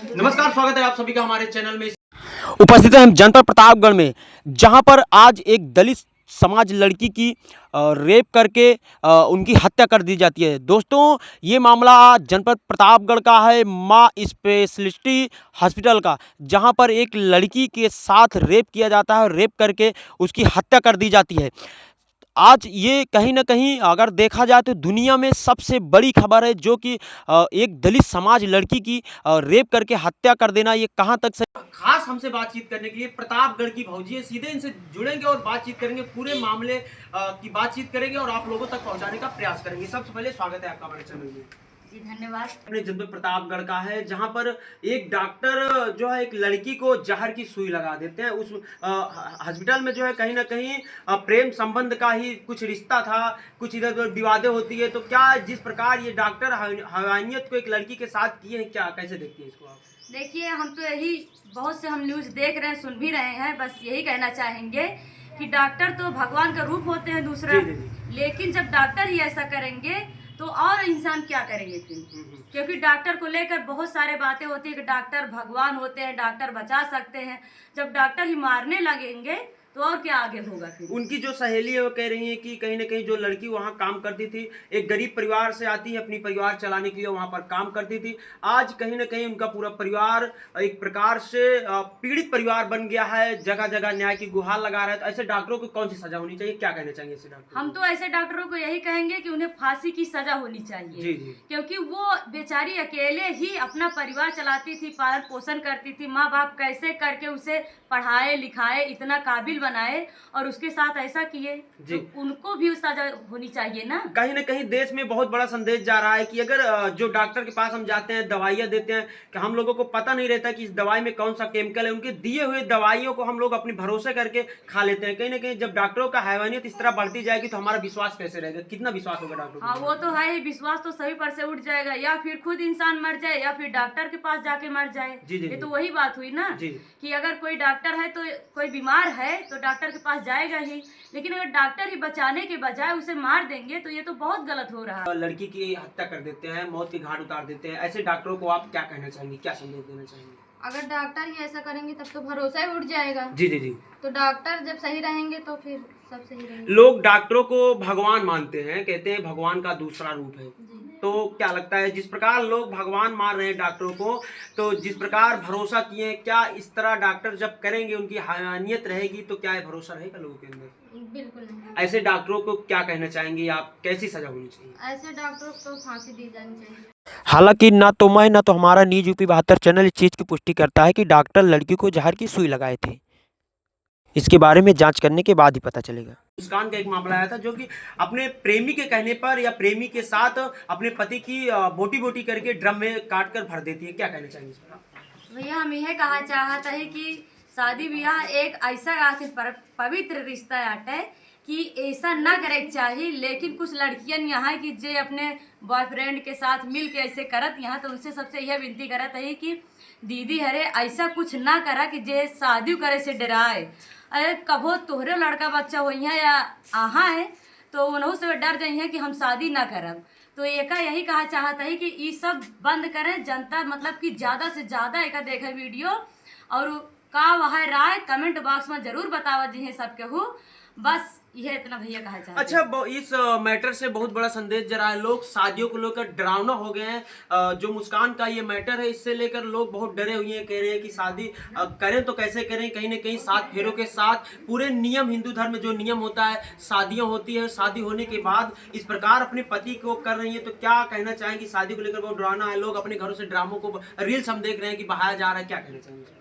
नमस्कार, स्वागत है आप सभी का हमारे चैनल में। उपस्थित हैं हम जनपद प्रतापगढ़ में, जहां पर आज एक दलित समाज लड़की की रेप करके उनकी हत्या कर दी जाती है। दोस्तों, ये मामला जनपद प्रतापगढ़ का है, मां स्पेशलिटी हॉस्पिटल का, जहां पर एक लड़की के साथ रेप किया जाता है। रेप करके उसकी हत्या कर दी जाती है। आज ये कहीं न कहीं अगर देखा जाए तो दुनिया में सबसे बड़ी खबर है, जो कि एक दलित समाज लड़की की रेप करके हत्या कर देना, ये कहाँ तक सही। खास हमसे बातचीत करने के लिए प्रतापगढ़ की भौजी है, सीधे इनसे जुड़ेंगे और बातचीत करेंगे, पूरे मामले की बातचीत करेंगे और आप लोगों तक पहुंचाने का प्रयास करेंगे। सबसे पहले स्वागत है आपका हमारे चैनल में। जी धन्यवाद। अपने जनपद प्रतापगढ़ का है, जहां पर एक डॉक्टर जो है एक लड़की को जहर की सुई लगा देते हैं। उस हॉस्पिटल में जो है कहीं ना कहीं प्रेम संबंध का ही कुछ रिश्ता था, कुछ इधर उधर विवादें होती है। तो क्या जिस प्रकार ये डॉक्टर हवानियत को एक लड़की के साथ किए हैं, क्या कैसे देखती है इसको आप? देखिए, हम तो यही बहुत से हम न्यूज़ देख रहे हैं, सुन भी रहे हैं। बस यही कहना चाहेंगे कि डॉक्टर तो भगवान का रूप होते हैं दूसरा। जी, जी, जी। लेकिन जब डॉक्टर ही ऐसा करेंगे तो और इंसान क्या करेंगे फिर? क्योंकि डॉक्टर को लेकर बहुत सारे बातें होती है कि डॉक्टर भगवान होते हैं, डॉक्टर बचा सकते हैं। जब डॉक्टर ही मारने लगेंगे तो और क्या आगे होगा फिर? उनकी जो सहेली है वो कह रही है कि कहीं ना कहीं जो लड़की वहाँ काम करती थी, एक गरीब परिवार से आती है, अपनी परिवार चलाने के लिए वहाँ पर काम करती थी। आज कहीं ना कहीं उनका पूरा परिवार एक प्रकार से पीड़ित परिवार बन गया है, जगह जगह न्याय की गुहार लगा रहा है। तो ऐसे डॉक्टरों को कौन सी सजा होनी चाहिए, क्या कहना चाहिए ऐसे डॉक्टर? हम तो ऐसे डॉक्टरों को यही कहेंगे कि उन्हें फांसी की सजा होनी चाहिए। जी, जी। क्योंकि वो बेचारी अकेले ही अपना परिवार चलाती थी, पालन पोषण करती थी। माँ बाप कैसे करके उसे पढ़ाए लिखाए, इतना काबिल बनाए और उसके साथ ऐसा किए, तो उनको भी सजा होनी चाहिए ना। कहीं ना कहीं देश में बहुत बड़ा संदेश जा रहा है कि अगर जो डॉक्टर के पास हम जाते हैं, दवाइयाँ देते हैं, कि हम लोगों को पता नहीं रहता कि इस दवाई में कौन सा केमिकल है, उनके दिए हुए दवाइयों को हम लोग अपने भरोसे करके खा लेते हैं। कहीं ना कहीं जब डॉक्टरों का हैवानियत इस तरह बढ़ती जाएगी तो हमारा विश्वास कैसे रहेगा, कितना विश्वास होगा डॉक्टर? हाँ, वो तो है ही। विश्वास तो सभी पर से उठ जाएगा, या फिर खुद इंसान मर जाए या फिर डॉक्टर के पास जाके मर जाए। जी, जी, ये तो जी। वही बात हुई ना कि अगर कोई डॉक्टर है तो कोई बीमार है तो डॉक्टर के पास जाएगा ही। लेकिन अगर डॉक्टर ही बचाने के बजाय उसे मार देंगे तो ये तो बहुत गलत हो रहा है। लड़की की हत्या कर देते हैं, मौत के घाट उतार देते हैं। ऐसे डॉक्टरों को आप क्या कहना चाहेंगे, क्या संदेश देना चाहेंगे? अगर डॉक्टर ही ऐसा करेंगे तब तो भरोसा ही उठ जाएगा। जी, जी, जी। तो डॉक्टर जब सही रहेंगे तो फिर सब सही रहेंगे। लोग डॉक्टरों को भगवान मानते हैं, कहते हैं भगवान का दूसरा रूप है। तो क्या लगता है, जिस प्रकार लोग भगवान मान रहे हैं डॉक्टरों को, तो जिस प्रकार भरोसा किए हैं, क्या इस तरह डॉक्टर जब करेंगे, उनकी हयानियत रहेगी तो क्या ये भरोसा रहेगा लोगों के अंदर? बिल्कुल नहीं। ऐसे डॉक्टरों को क्या कहना चाहेंगे आप, कैसी सजा होनी चाहिए? ऐसे डॉक्टरों को फांसी दी जानी चाहिए। हालांकि ना तो मैं ना तो हमारा न्यूज यूपी 72 चैनल इस चीज़ की पुष्टि करता है कि डॉक्टर लड़की को जहर की सुई लगाए थे। इसके बारे में जांच करने के बाद ही पता चलेगा। मुस्कान का एक मामला आया था, जो कि अपने प्रेमी के कहने पर या प्रेमी के साथ अपने पति की बोटी बोटी करके ड्रम में काट कर भर देती है। क्या कहना चाहेंगे इस पर? भैया, हम यह कहा चाहता है कि शादी ब्याह एक ऐसा आखिर पवित्र रिश्ता है कि ऐसा ना करे चाहिए। लेकिन कुछ लड़कियन यहाँ की जे अपने बॉयफ्रेंड के साथ मिल के ऐसे करत यहाँ, तो उनसे सबसे यह विनती करत है कि दीदी हरे ऐसा कुछ ना करा कि जे शादी करे से डराए। अरे कभो तोहरे लड़का बच्चा हो या आहा है तो उन्हों से डर जाइए कि हम शादी ना करब। तो एका यही कहा चाहता है कि ये सब बंद करें। जनता मतलब कि ज़्यादा से ज़्यादा एका देखे वीडियो और का वह राय कमेंट बॉक्स में जरूर बतावा जी सबके हो। बस यह इतना भैया कहा चाहते। अच्छा, इस मैटर से बहुत बड़ा संदेश जरा है, लोग शादियों को लेकर डरावना हो गए हैं। जो मुस्कान का ये मैटर है, इससे लेकर लोग बहुत डरे हुए हैं, कह रहे हैं कि शादी करें तो कैसे करें। कहीं ना कहीं 7 फेरों के साथ पूरे नियम, हिंदू धर्म में जो नियम होता है, शादियां होती है, शादी होने के बाद इस प्रकार अपने पति को कर रही है। तो क्या कहना चाहेंगे, शादी को लेकर बहुत डरावना है, लोग अपने घरों से ड्रामों को, रील्स हम देख रहे हैं कि बहाया जा रहा है, क्या कहना चाहेंगे?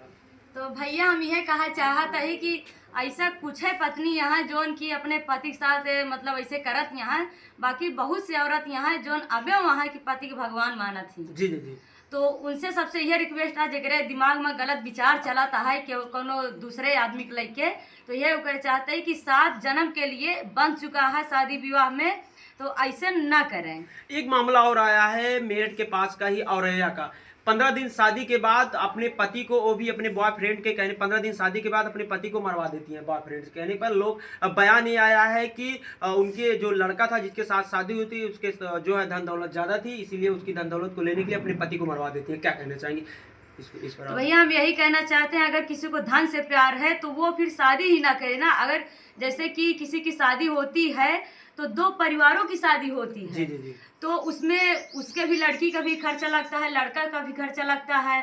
तो भैया, हम यह कहा चाहता है कि ऐसा कुछ है पत्नी यहाँ जोन की अपने पति के साथ मतलब ऐसे करत यहाँ। बाकी बहुत सी औरत यहाँ जोन अबे वहाँ की पति के भगवान माना थी। जी, जी, जी। तो उनसे सबसे यह रिक्वेस्ट है, जगरे दिमाग में गलत विचार चलाता है कि कोनो दूसरे आदमी के लेके, तो यह कर चाहते हैं कि 7 जन्म के लिए बन चुका है शादी विवाह में, तो ऐसे ना करें। एक मामला और आया है मेरठ के पास का ही, औरैया का। 15 दिन शादी के बाद अपने पति को, वो भी अपने बॉयफ्रेंड के कहने, 15 दिन शादी के बाद अपने पति को मरवा देती हैं बॉयफ्रेंड के कहने पर। लोग बयान ये आया है कि उनके जो लड़का था जिसके साथ शादी हुई थी, उसके जो है धन दौलत ज़्यादा थी, इसीलिए उसकी धन दौलत को लेने के लिए अपने पति को मरवा देती है। क्या कहना चाहेंगे? इस पर तो भैया हम यही कहना चाहते हैं, अगर किसी को धन से प्यार है तो वो फिर शादी ही ना करे ना। अगर जैसे कि किसी की शादी होती है तो दो परिवारों की शादी होती है, जी जी जी तो उसमें उसके भी लड़की का भी खर्चा लगता है, लड़का का भी खर्चा लगता है,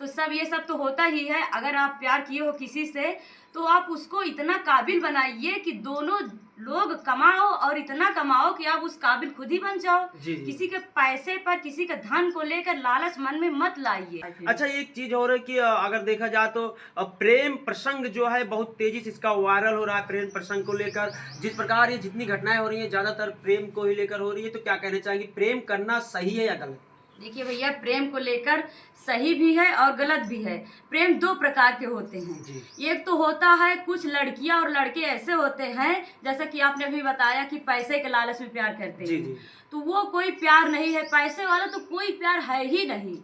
तो सब ये सब तो होता ही है। अगर आप प्यार किए हो किसी से तो आप उसको इतना काबिल बनाइए कि दोनों लोग कमाओ और इतना कमाओ कि आप उस काबिल खुद ही बन जाओ। जी, जी। किसी के पैसे पर, किसी के धन को लेकर लालच मन में मत लाइए। अच्छा, एक चीज और है कि अगर देखा जाए तो प्रेम प्रसंग जो है बहुत तेजी से इसका वायरल हो रहा है। प्रेम प्रसंग को लेकर जिस प्रकार ये जितनी घटनाएं हो रही हैं ज्यादातर प्रेम को ही लेकर हो रही है, तो क्या कहना चाहेंगे, प्रेम करना सही है या गलत? देखिए भैया, प्रेम को लेकर सही भी है और गलत भी है। प्रेम दो प्रकार के होते हैं। एक तो होता है कुछ लड़कियां और लड़के ऐसे होते हैं, जैसा कि आपने अभी बताया कि पैसे के लालच में प्यार करते जी, हैं, जी। तो वो कोई प्यार नहीं है। पैसे वाला तो कोई प्यार है ही नहीं।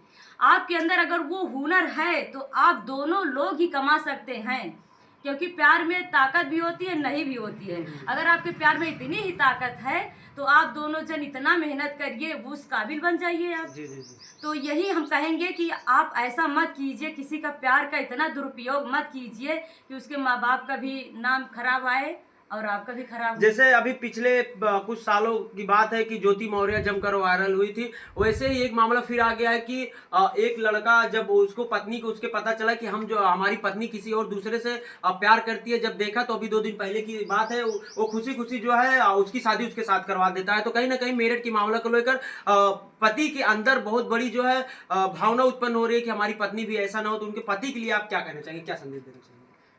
आपके अंदर अगर वो हुनर है तो आप दोनों लोग ही कमा सकते हैं, क्योंकि प्यार में ताकत भी होती है, नहीं भी होती है। अगर आपके प्यार में इतनी ही ताकत है तो आप दोनों जन इतना मेहनत करिए, वो उस काबिल बन जाइए आप। जी जी जी तो यही हम कहेंगे कि आप ऐसा मत कीजिए, किसी का प्यार का इतना दुरुपयोग मत कीजिए कि उसके माँ बाप का भी नाम खराब आए और आपका भी खराब हो। जैसे अभी पिछले कुछ सालों की बात है कि ज्योति मौर्य जमकर वायरल हुई थी, वैसे ही एक मामला फिर आ गया है कि एक लड़का जब उसको पत्नी को उसके पता चला कि हम जो हमारी पत्नी किसी और दूसरे से प्यार करती है, जब देखा तो अभी 2 दिन पहले की बात है, वो खुशी खुशी जो है उसकी शादी उसके साथ करवा देता है। तो कहीं ना कहीं मेरठ की मामला को लेकर पति के अंदर बहुत बड़ी जो है भावना उत्पन्न हो रही है कि हमारी पत्नी भी ऐसा ना हो। तो उनके पति के लिए आप क्या कहना चाहेंगे, क्या संदेश देना चाहेंगे?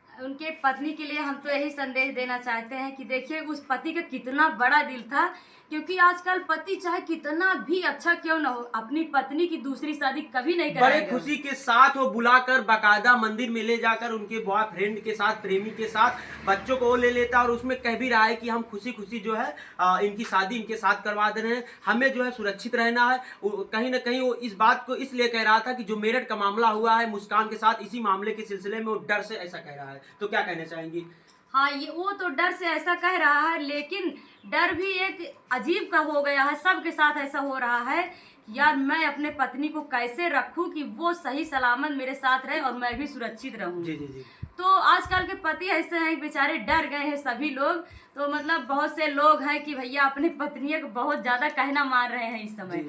उनके पत्नी के लिए हम तो यही संदेश देना चाहते हैं कि देखिए उस पति का कितना बड़ा दिल था, क्योंकि आजकल पति चाहे कितना भी अच्छा क्यों ना हो, अपनी पत्नी की दूसरी शादी कभी नहीं बड़े कराएगा। खुशी के साथ वो बुलाकर बाकायदा मंदिर में ले जाकर उनके बॉयफ्रेंड के साथ, प्रेमी के साथ बच्चों को ले लेता है और उसमें कह भी रहा है कि हम खुशी खुशी जो है इनकी शादी इनके साथ करवा दे रहे हैं, हमें जो है सुरक्षित रहना है। कहीं ना कहीं वो इस बात को इसलिए कह रहा था कि जो मेरठ का मामला हुआ है मुस्कान के साथ, इसी मामले के सिलसिले में वो डर से ऐसा कह रहा है। तो क्या कहना चाहेंगी? हाँ, ये वो तो डर से ऐसा कह रहा है, लेकिन डर भी एक अजीब का हो गया है। सबके साथ ऐसा हो रहा है कि यार मैं अपने पत्नी को कैसे रखूं कि वो सही सलामत मेरे साथ रहे और मैं भी सुरक्षित रहूं। जी जी जी तो आजकल के पति ऐसे हैं कि बेचारे डर गए हैं सभी लोग। तो मतलब बहुत से लोग हैं कि भैया अपने पत्नियों को बहुत ज्यादा कहना मार रहे हैं इस समय।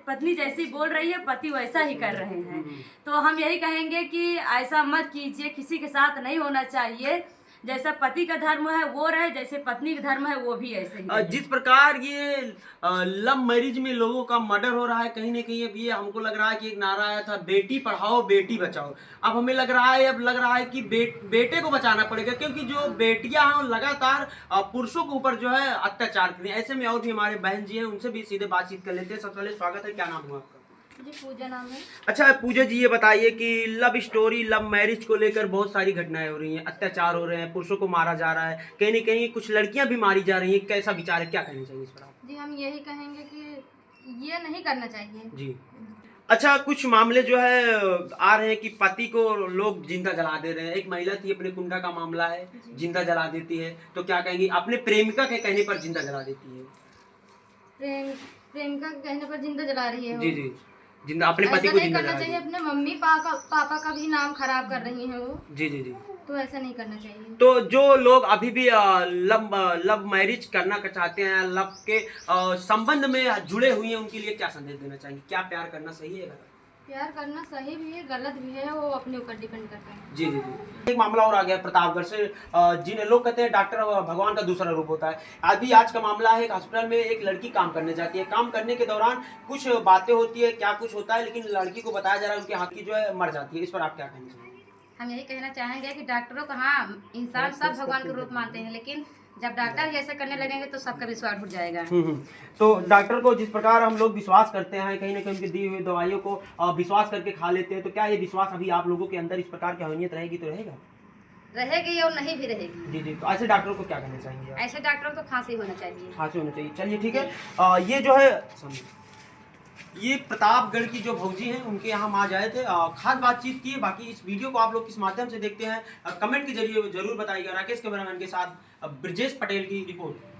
पत्नी जैसी बोल रही है, पति वैसा ही कर रहे हैं। तो हम यही कहेंगे कि ऐसा मत कीजिए, किसी के साथ नहीं होना चाहिए। जैसा पति का धर्म है वो रहे, जैसे पत्नी का धर्म है वो भी ऐसे ही रहे। जिस प्रकार ये लव मैरिज में लोगों का मर्डर हो रहा है, कहीं ना कहीं अब ये हमको लग रहा है कि एक नारा आया था, बेटी पढ़ाओ बेटी बचाओ। अब हमें लग रहा है कि बेटे को बचाना पड़ेगा, क्योंकि जो बेटियां हैं लगातार पुरुषों के ऊपर जो है अत्याचार कर रही हैं। ऐसे में और भी हमारे बहन जी हैं, उनसे भी सीधे बातचीत कर लेते हैं। सबसे पहले स्वागत है, क्या नाम हुआ आपका? जी पूजा नाम है। अच्छा पूजा जी, ये बताइए कि लव स्टोरी, लव मैरिज को लेकर बहुत सारी घटनाएं हो रही हैं, अत्याचार हो रहे हैं, पुरुषों को मारा जा रहा है, कहीं न कहीं कुछ लड़कियां भी मारी जा रही हैं, कैसा विचार है, क्या कहना चाहिए इस पर आप? जी हम यही कहेंगे कि ये नहीं करना चाहिए। जी। अच्छा, कुछ मामले जो है आ रहे हैं कि पति को लोग जिंदा जला दे रहे हैं। एक महिला थी, अपने कुंडा का मामला है, जिंदा जला देती है, तो क्या कहेंगी? अपने प्रेमिका के कहने पर जिंदा जला देती है। प्रेमिका के कहने पर जिंदा जला रही है वो। जी जी, जिंदा अपने पति ऐसा को नहीं जिंदा करना जला चाहिए, दिया। अपने मम्मी पापा का भी नाम खराब कर रही है वो। जी जी जी। तो ऐसा नहीं करना चाहिए। तो जो लोग अभी भी लव मैरिज करना चाहते हैं, लव के संबंध में जुड़े हुए हैं, उनके लिए क्या संदेश देना चाहेंगे? क्या प्यार करना सही है? प्यार करना सही भी है, गलत भी है, वो अपने ऊपर डिपेंड करता है। जी जी जी। एक मामला और आ गया प्रतापगढ़ से, जिन्हें लोग कहते हैं डॉक्टर भगवान का दूसरा रूप होता है। आज का मामला है, एक हॉस्पिटल में एक लड़की काम करने जाती है। काम करने के दौरान कुछ बातें होती है, क्या कुछ होता है, लेकिन लड़की को बताया जा रहा है उनके हाथ की जो है मर जाती है। इस पर आप क्या कहना चाहेंगे? हम यही कहना चाहेंगे कि डॉक्टरों को, हाँ इंसान सब भगवान के रूप मानते हैं, लेकिन जब डॉक्टर ही ऐसे करने लगेंगे तो सबका विश्वास उठ जाएगा। तो डॉक्टर को जिस प्रकार हम लोग विश्वास करते हैं, कहीं ना कहीं उनकी दी हुई दवाइयों को विश्वास करके खा लेते हैं, तो क्या ये विश्वास अभी आप लोगों के अंदर इस प्रकार की अहमियत रहेगी तो रहेगा? रहेगी और नहीं भी रहेगी। जी जी। तो ऐसे डॉक्टरों को क्या कहना चाहेंगे आप? ऐसे डॉक्टरों को फांसी होना चाहिए। फांसी होना चाहिए। चलिए ठीक है। ये जो है ये प्रतापगढ़ की जो भौजी हैं, उनके यहाँ हम आज आए थे, खास बातचीत की है। बाकी इस वीडियो को आप लोग किस माध्यम से देखते हैं, कमेंट के जरिए जरूर बताइएगा। राकेश कैमरामैन के साथ ब्रजेश पटेल की रिपोर्ट।